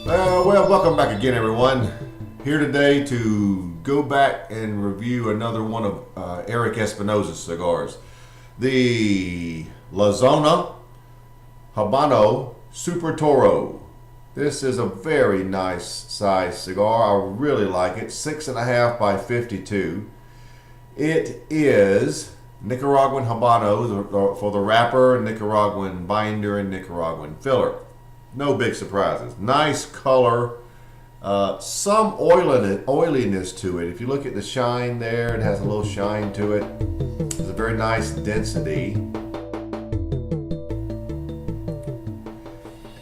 Well, welcome back again, everyone. Here today to go back and review another one of Eric Espinosa's cigars. The Zona Habano Super Toro. This is a very nice size cigar. I really like it. 6.5 by 52. It is Nicaraguan Habano for the wrapper, Nicaraguan binder, and Nicaraguan filler. No big surprises. Nice color. Some oiliness to it. If you look at the shine there, it has a little shine to it. It's a very nice density.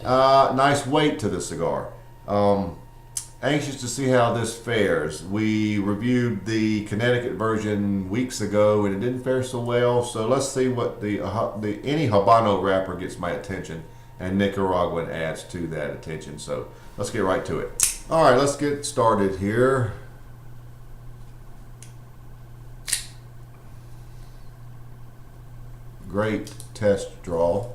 Nice weight to the cigar. Anxious to see how this fares. We reviewed the Connecticut version weeks ago and it didn't fare so well. So let's see what any Habano wrapper gets my attention, and Nicaraguan adds to that attention. So let's get right to it. All right, let's get started here. Great test draw.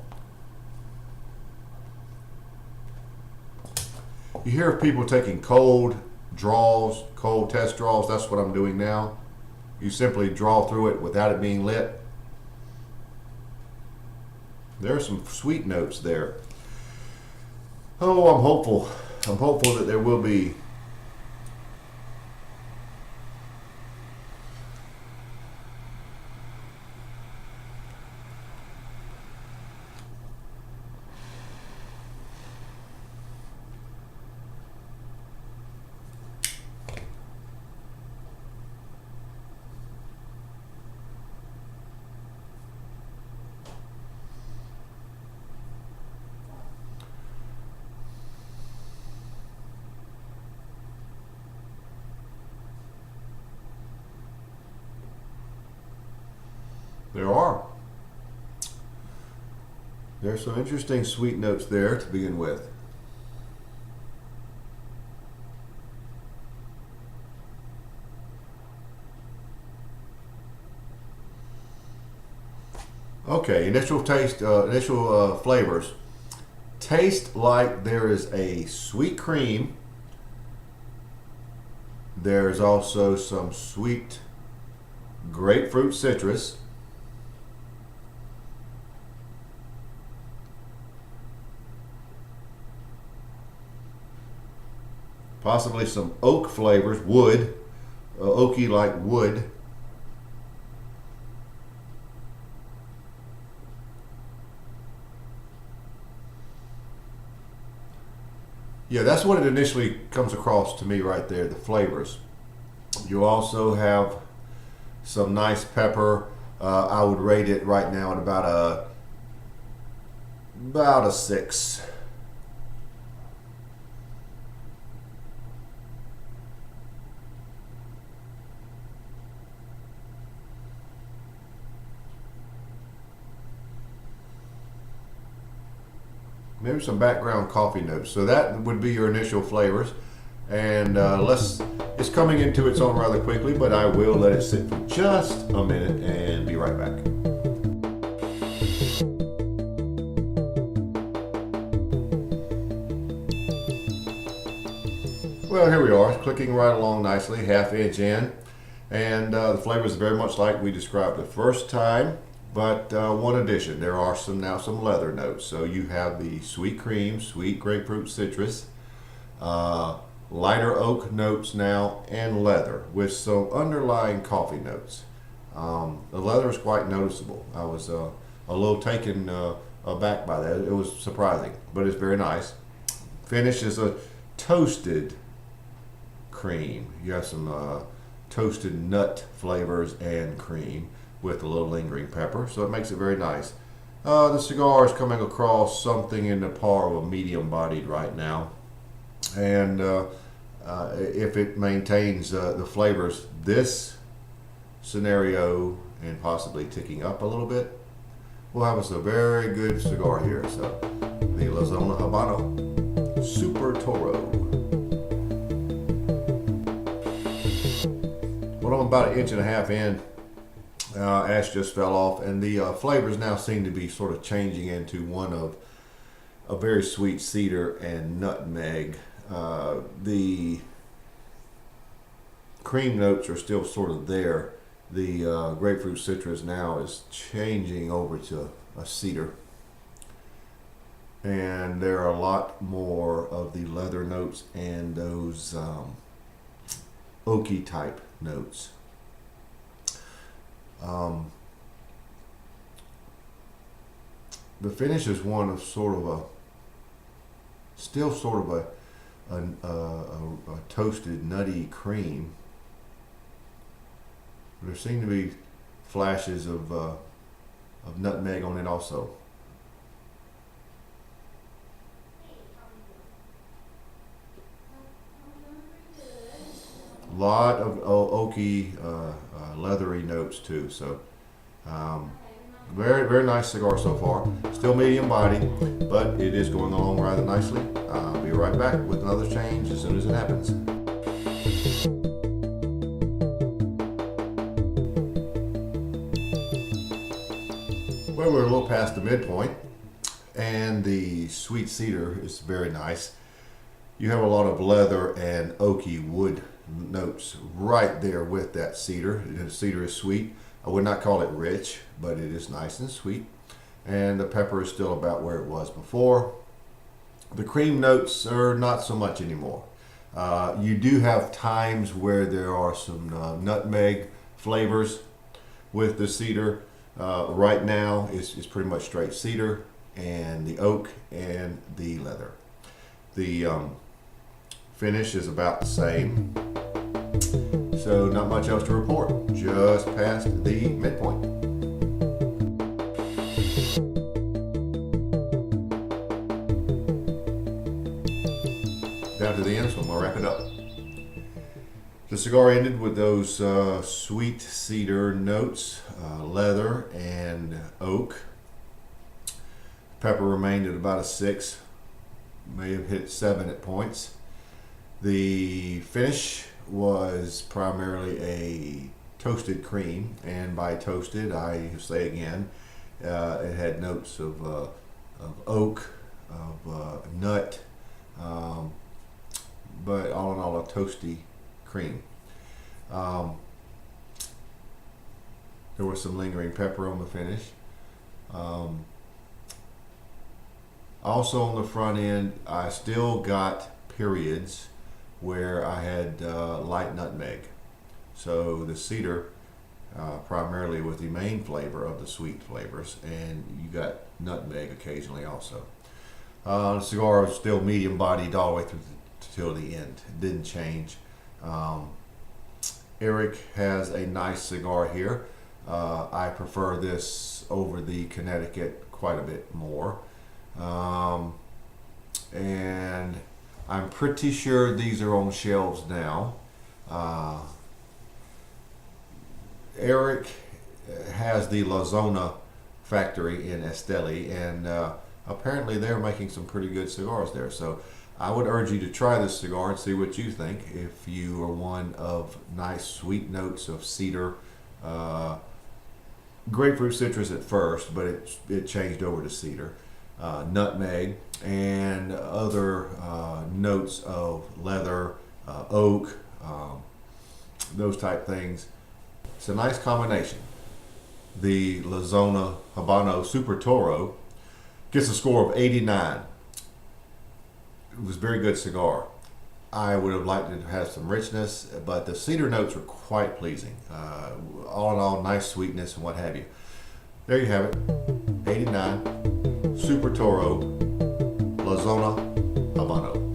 You hear of people taking cold draws, cold test draws. That's what I'm doing now. You simply draw through it without it being lit. There are some sweet notes there. Oh, I'm hopeful. I'm hopeful that there will be. There are. There's some interesting sweet notes there to begin with. Okay, initial taste, flavors. Taste like there is a sweet cream. There's also some sweet grapefruit citrus. Possibly some oak flavors, wood, oaky like wood. Yeah, that's what it initially comes across to me right there, the flavors. You also have some nice pepper. I would rate it right now at about a 6. Maybe some background coffee notes. So that would be your initial flavors. And it's coming into its own rather quickly, but I will let it sit for just a minute and be right back. Well, here we are, it's clicking right along nicely, ½ inch in. And the flavor is very much like we described the first time. But one addition, there are some leather notes. So you have the sweet cream, sweet grapefruit citrus, lighter oak notes now, and leather with some underlying coffee notes. The leather is quite noticeable. I was a little taken aback by that. It was surprising, but it's very nice. Finish is a toasted cream. You have some toasted nut flavors and cream, with a little lingering pepper, so it makes it very nice. The cigar is coming across something in the par of a medium bodied right now, and if it maintains the flavors this scenario and possibly ticking up a little bit, we'll have us a very good cigar here. So the Zona Habano Super Toro. But I'm about 1.5 inches in. Ash just fell off, and the flavors now seem to be sort of changing into one of a very sweet cedar and nutmeg. The cream notes are still sort of there. The grapefruit citrus now is changing over to a cedar, and there are a lot more of the leather notes and those oaky type notes. The finish is one of sort of a toasted nutty cream. There seem to be flashes of nutmeg on it also. A lot of oaky, leathery notes too. So very, very nice cigar so far. Still medium body, but it is going along rather nicely. I'll be right back with another change as soon as it happens. Well, we're a little past the midpoint, and the sweet cedar is very nice. You have a lot of leather and oaky wood notes right there with that cedar. The cedar is sweet. I would not call it rich, but it is nice and sweet. And the pepper is still about where it was before. The cream notes are not so much anymore. You do have times where there are some nutmeg flavors with the cedar. Right now it's pretty much straight cedar and the oak and the leather. The finish is about the same. So not much else to report, just past the midpoint. Down to the end, so I'm gonna wrap it up. The cigar ended with those sweet cedar notes, leather and oak. Pepper remained at about a 6, may have hit 7 at points. The finish was primarily a toasted cream, and by toasted I say again, it had notes of oak, of nut, but all in all a toasty cream. There was some lingering pepper on the finish. Also on the front end, I still got periods where I had light nutmeg. So the cedar primarily with the main flavor of the sweet flavors, and you got nutmeg occasionally also. The cigar was still medium bodied all the way through till the end. It didn't change. Eric has a nice cigar here. I prefer this over the Connecticut quite a bit more. And I'm pretty sure these are on shelves now. Eric has the La Zona factory in Esteli, and apparently they're making some pretty good cigars there. So I would urge you to try this cigar and see what you think. If you are one of nice sweet notes of cedar, grapefruit citrus at first, but it changed over to cedar, nutmeg, and other notes of leather, oak, those type things. It's a nice combination. The La Zona Habano Super Toro gets a score of 89. It was a very good cigar. I would have liked it to have some richness, but the cedar notes were quite pleasing. All in all, nice sweetness and what have you. There you have it. 89 Super Toro La Zona Habano.